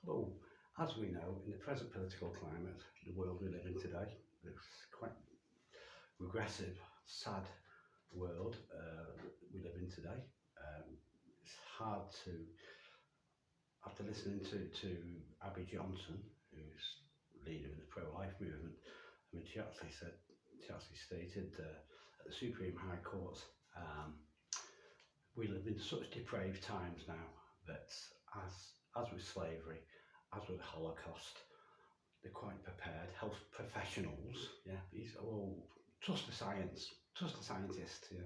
Well, as we know, in the present political climate, the world we live in today, this quite regressive, sad world we live in today. It's hard to, after listening to Abby Johnson, who's leader of the pro-life movement, I mean, she actually stated at the Supreme High Court, we live in such depraved times now that as with slavery, as with the Holocaust, they're quite prepared. Health professionals, yeah, these are all trust the science, trust the scientists. Yeah,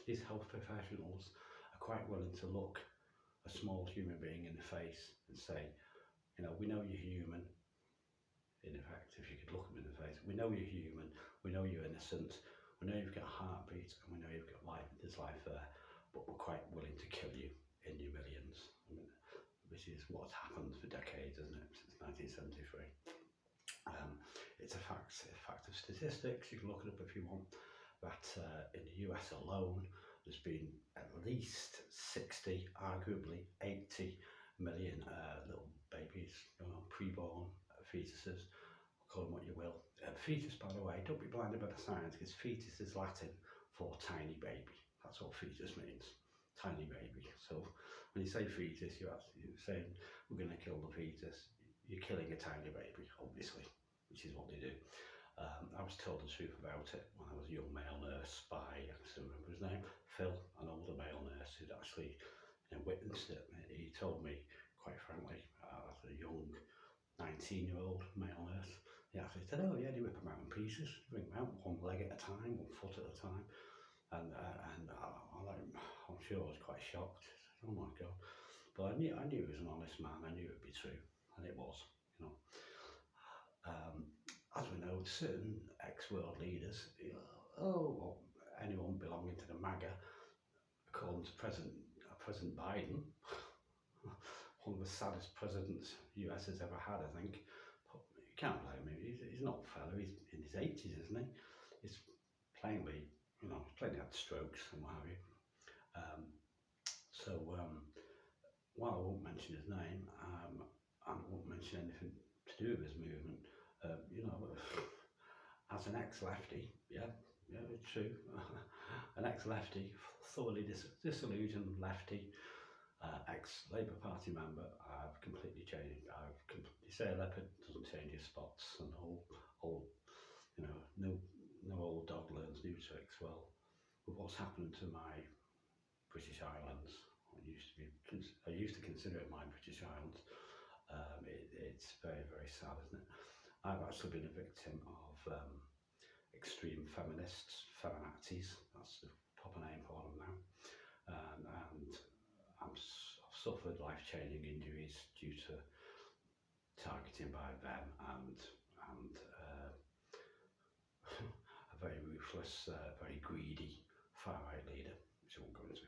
these health professionals are quite willing to look a small human being in the face and say, you know, we know you're human. In effect, if you could look them in the face, we know you're human. We know you're innocent. We know you've got a heartbeat, and we know you've got life. There's life there, but we're quite willing to kill you in your millions. I mean, this is what's happened for decades, isn't it? Since 1973. It's a fact of statistics. You can look it up if you want. That in the US alone, there's been at least 60, arguably 80 million little babies, pre-born fetuses. Call them what you will. Fetus, by the way, don't be blinded by the science, because fetus is Latin for tiny baby. That's what fetus means, tiny baby. So when you say fetus, you're saying we're going to kill the fetus. You're killing a tiny baby, obviously, which is what they do. I was told the truth about it when I was a young male nurse by, I can't remember his name, Phil, an older male nurse who'd actually witnessed it. He told me, quite frankly, as a young 19-year-old male nurse, he actually said, oh yeah, they rip them out in pieces, bring them out one leg at a time, 1 foot at a time. And I'm sure I was quite shocked. Oh my God. But I knew he was an honest man. I knew it would be true, and it was. You know, as we know, certain ex-world leaders, or anyone belonging to the MAGA, according to President Biden, one of the saddest presidents the US has ever had, I think. But you can't blame him. He's an old fellow. He's in his 80s, isn't he? He's plainly, plainly had strokes and what have you. While I won't mention his name, and I won't mention anything to do with his movement, as an ex-lefty, yeah, it's true, an ex-lefty, thoroughly disillusioned lefty, ex-Labour Party member, I've completely changed. You say a leopard doesn't change his spots, and no old dog learns new tricks. Well, with what's happened to my British Islands, I used to consider it my British Islands. It's very, very sad, isn't it? I've actually been a victim of extreme feminists, feminazis. That's the proper name for them now. And I've suffered life-changing injuries due to targeting by them and a very ruthless, very greedy far-right leader, which I won't go into.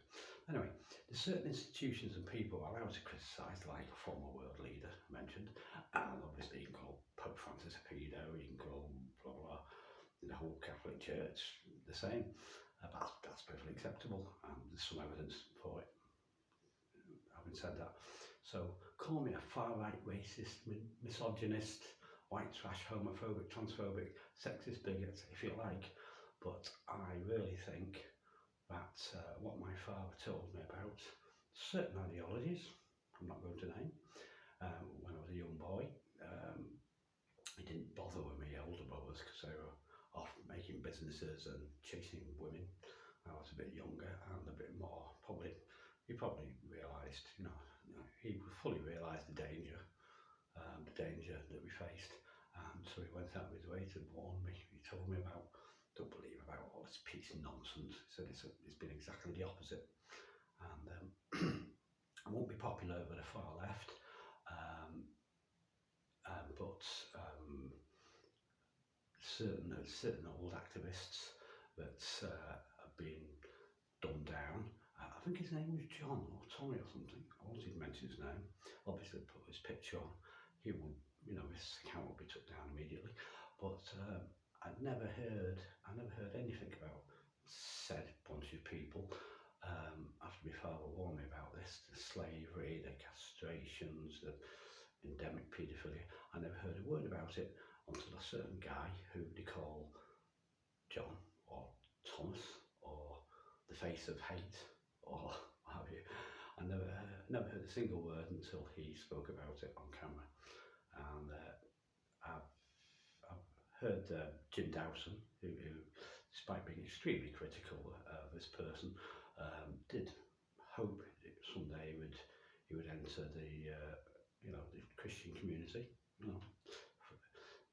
Anyway, there's certain institutions and people allowed to criticise, like a former world leader mentioned, and obviously you can call Pope Francis a pedo, you can call blah blah blah, the whole Catholic Church the same. That's perfectly acceptable, and there's some evidence for it. Having said that, so call me a far-right racist, misogynist, white trash, homophobic, transphobic, sexist bigot, if you like, but I really think that what my father told me about certain ideologies, I'm not going to name, when I was a young boy, he didn't bother with me older brothers because they were off making businesses and chasing women. I was a bit younger and a bit more, he probably realised, he fully realised the danger that we faced. So he went out of his way to warn me. He told me about, don't believe about all this piece of nonsense. He said it's been exactly the opposite. And I won't be popular with the far left, but certain old activists that have been dumbed down. I think his name was John or Tommy or something. I wanted to mention his name. Obviously, put his picture on. He would, his account would be took down immediately. But I never heard anything about said bunch of people. After my father warned me about this, the slavery, the castrations, the endemic paedophilia. I never heard a word about it until a certain guy who they call John or Thomas or the face of hate or what have you. I never heard a single word until he spoke about it on camera. And I've heard Jim Dawson, who, despite being extremely critical of this person, did hope that someday he would enter the the Christian community,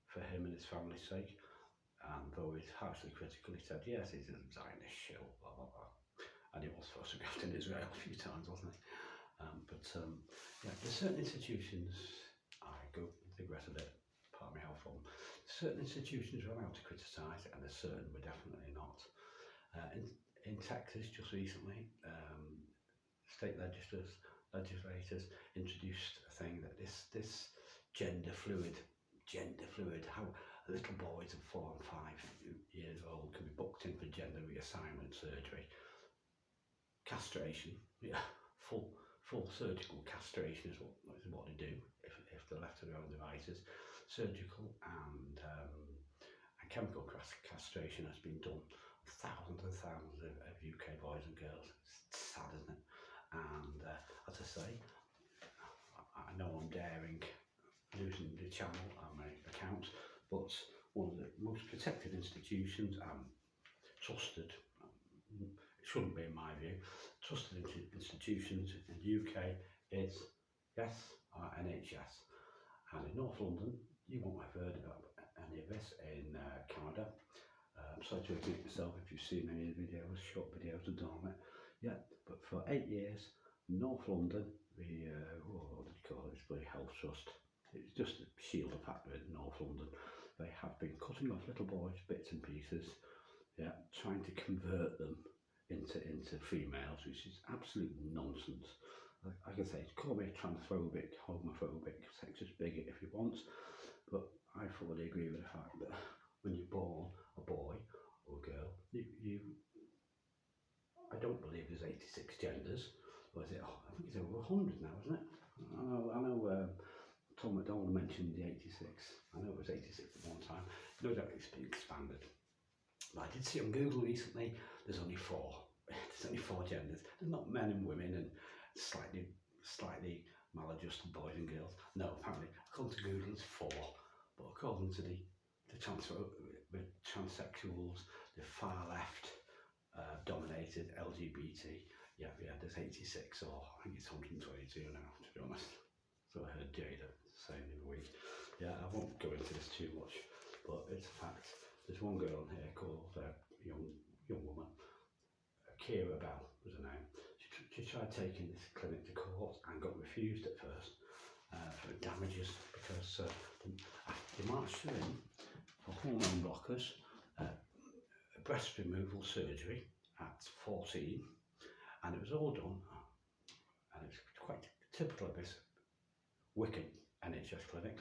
for him and his family's sake. And though he's harshly critical, he said yes, he's a Zionist shill, blah blah blah. And he was photographed in Israel a few times, wasn't he? Yeah, there's certain institutions, I digress a bit, part of my health problem. Certain institutions we're allowed to criticise, and there's certain we're definitely not. In Texas, just recently, state legislators introduced a thing that this gender fluid, how little boys of 4 and 5 years old can be booked in for gender reassignment surgery, castration, yeah, full surgical castration is what they do if they're left to their own devices. Surgical and chemical castration has been done on thousands and thousands of UK boys and girls. It's sad, isn't it? And as I say, I know I'm daring losing the channel and my account, but one of the most protected institutions and trusted, it shouldn't be in my view, trusted institutions in the UK is, yes, NHS. And in North London, you won't have heard about any of this. In Canada, I'm sorry to repeat myself if you've seen any of the videos, short videos I've done on it. Yeah, but for 8 years, North London, the, what do you call it, it's the Health Trust, it's just a shield of factor in North London. They have been cutting off little boys, bits and pieces, yeah, trying to convert them into females, which is absolute nonsense. Like I say, call me transphobic, homophobic, sexist bigot if you want, but I fully agree with the fact that when you're born a boy or a girl, I don't believe there's 86 genders. Or is it? Oh, I think it's over 100 now, isn't it? I know Tom McDonald mentioned the 86. I know it was 86 at one time. No doubt it's been expanded. But I did see on Google recently, there's only 4. There's only 4 genders. There's not men and women and slightly maladjusted boys and girls. No, apparently, according to Google, it's 4. But according to the transsexuals, the far left dominated LGBT, yeah, there's 86, or I think it's 122 now, to be honest. So I heard Jada saying the other week. Yeah, I won't go into this too much, but it's a fact. There's one girl on here called young woman, Kira Bell was her name. She tried taking this clinic to court and got refused at first for damages because they marched her in for hormone blockers, breast removal surgery at 14, and it was all done, and it's quite typical of this wicked NHS clinic.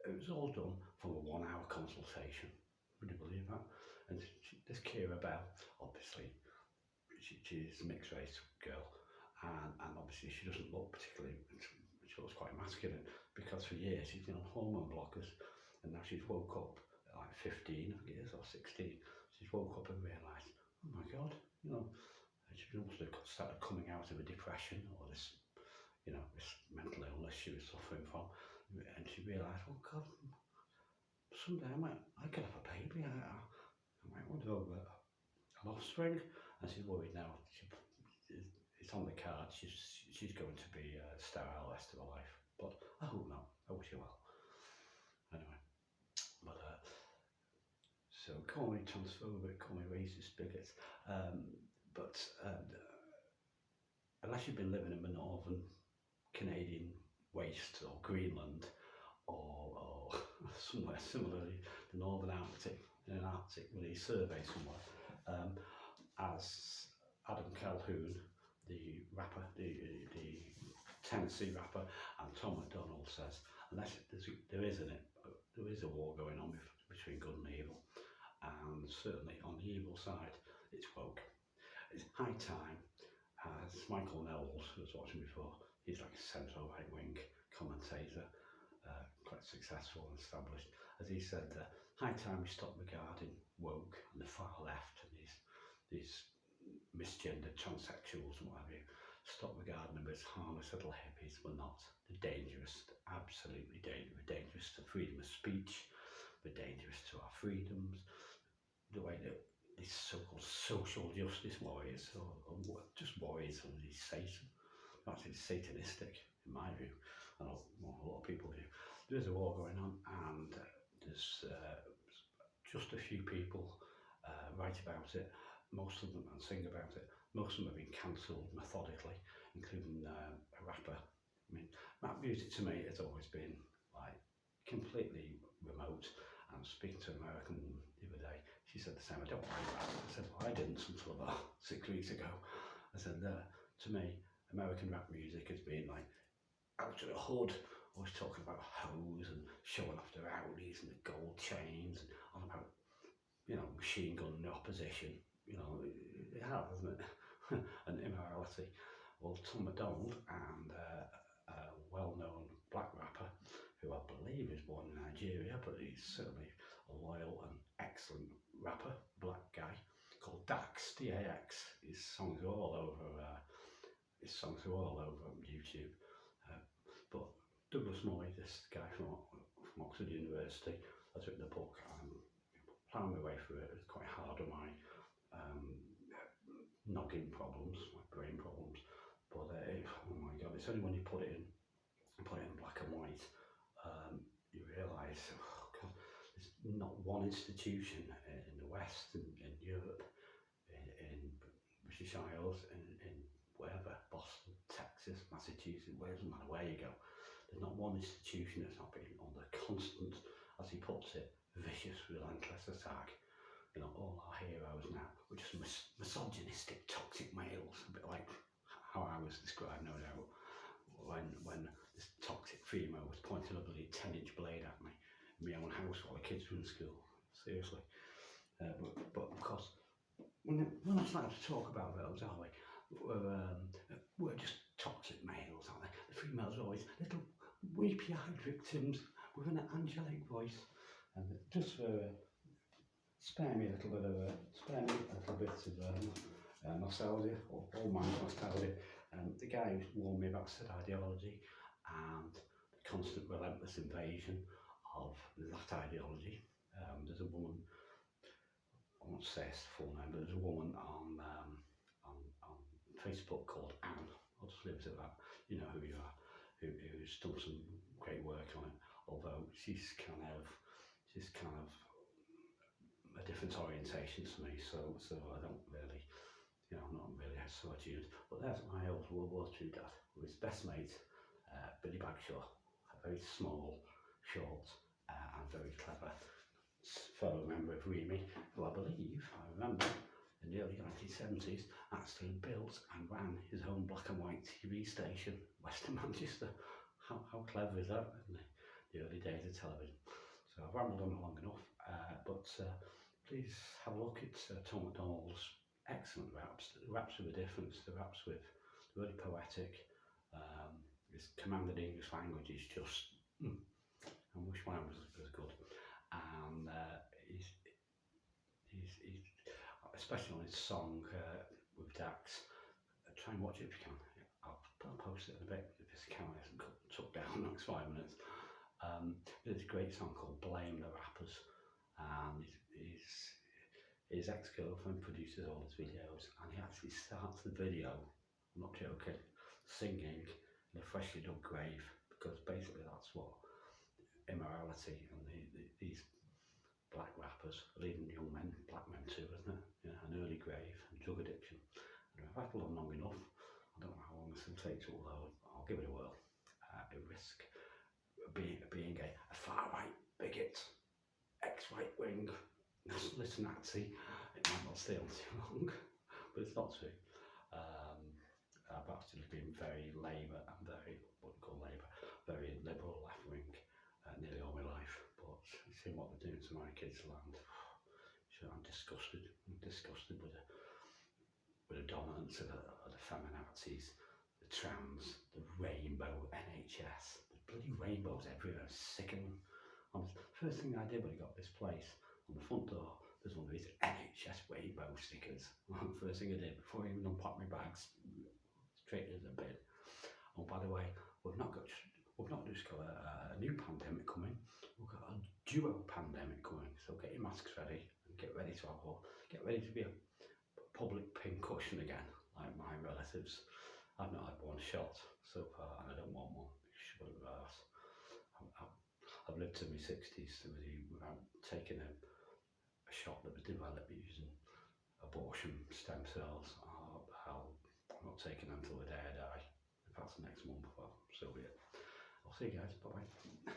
It was all done from a 1-hour consultation. Would you believe that? And this Kira Bell, obviously, she's a mixed race girl, and obviously she doesn't look particularly, she looks quite masculine, because for years she's been on hormone blockers, and now she's woke up at like 15, I think it is, or 16. She's woke up and realised, oh my God, she must have started coming out of a depression or this mental illness she was suffering from, and she realised, oh God, someday I could have a baby. I might want to have an offspring, and she's worried now. It's on the card. She's going to be sterile the rest of her life, but I hope not. I wish her well. Anyway, but so call me transphobic, call me racist, bigot, but unless you've been living in the northern Canadian waste or Greenland or somewhere similarly, the Northern Arctic, in an Arctic release survey somewhere, as Adam Calhoun, the rapper, the Tennessee rapper, and Tom McDonald says, unless there is a war going on between good and evil, and certainly on the evil side, it's woke. It's high time, as Michael Knowles, who was watching before, he's like a centre right-wing commentator, successful and established. As he said, high time we stop regarding woke and the far left and these misgendered transsexuals and what have you. Stop regarding them as harmless little hippies. We're not. They're dangerous. They're absolutely dangerous. We're dangerous to freedom of speech. We're dangerous to our freedoms. The way that these so-called social justice warriors, or just warriors under these Satan, actually satanistic in my view. I know a lot of people do. There's a war going on, and there's just a few people write about it. Most of them and sing about it. Most of them have been cancelled methodically, including a rapper. I mean, rap music to me has always been like completely remote. And speaking to an American woman the other day, she said the same. I don't like rap. I said, well, I didn't until about 6 weeks ago. I said, to me, American rap music has been like out to the hood, always talking about hoes and showing off their Audis and the gold chains and on about, machine gun in the opposition. It has, hasn't it? And immorality. Well, Tom MacDonald and a well-known black rapper, who I believe is born in Nigeria, but he's certainly a loyal and excellent rapper, black guy, called Dax, D-A-X. His songs are all over YouTube. But Douglas Moy, this guy from Oxford University, has written a book. I'm plowing my way through it. It's quite hard on my noggin problems, my brain problems. But oh my God, it's only when you put it in black and white, you realise, oh God, there's not one institution in the West, in Europe, in British Isles, in wherever, Boston, Texas, Massachusetts, Wales, no matter where you go, there's not one institution that's not been under constant, as he puts it, vicious, relentless attack. All our heroes now, we're just misogynistic, toxic males, a bit like how I was described, no doubt, when this toxic female was pointing a bloody 10-inch blade at me in my own house while the kids were in school. Seriously. But of course, we're not starting to talk about those, are we? We're just toxic males, aren't they? The females are always little weepy-eyed victims with an angelic voice. And just for spare me a little bit of nostalgia, or all my nostalgia. The guy who warned me about said ideology and the constant relentless invasion of that ideology. There's a woman, I won't say it's the full name, but there's a woman on Facebook called Anne. I'll just leave it at that. You know who you are, who's done some great work on it. Although she's kind of a different orientation to me, so I don't really, I'm not really so attuned. But there's my old World War II dad with his best mate, Billy Bagshaw, a very small, short, and very clever fellow member of REMI, who I remember in the early 1970s, actually built and ran his own black and white TV station, Western Manchester. How clever is that in the early days of television? So I've rambled on long enough, but please have a look at Tom MacDonald's excellent raps. The raps with a difference, the raps with really poetic. His commanded English language is just, I wish mine was as good. And he's especially on his song with Dax, try and watch it if you can. I'll post it in a bit if this camera isn't took down in the next 5 minutes. There's a great song called Blame the Rappers, and his ex-girlfriend produces all his videos, and he actually starts the video, I'm not joking, singing in a freshly dug grave, because basically that's what immorality and these black rappers are leading young men, black men to, isn't it? An early grave and drug addiction. And I've rattled on long enough. I don't know how long this will take to upload. I'll give it a whirl. At risk of being a far-right bigot, ex-right wing, nationalist Nazi. It might not stay on too long, but it's not true. I've actually been very Labour and very, very liberal left-wing nearly all my life. But seeing what they're doing to my kids' land, sure, I'm disgusted. with the dominance of the feminazis, the trans, the rainbow NHS, the bloody rainbows everywhere, sick of them. And the first thing I did when I got this place, on the front door, there's one of these NHS rainbow stickers. First thing I did, before I even unpacked my bags, straight into the bin. Oh, by the way, we've not just got a new pandemic coming, we've got a duo pandemic coming. So get your masks ready and get ready to be a public pincushion again, like my relatives. I've not had one shot so far, and I don't want one. Shove it up my arse. I've lived to my 60s without taking a shot that was developed using abortion stem cells. I'm not taking them till the day I die. If that's next month, well, so be it. I'll see you guys. Bye bye.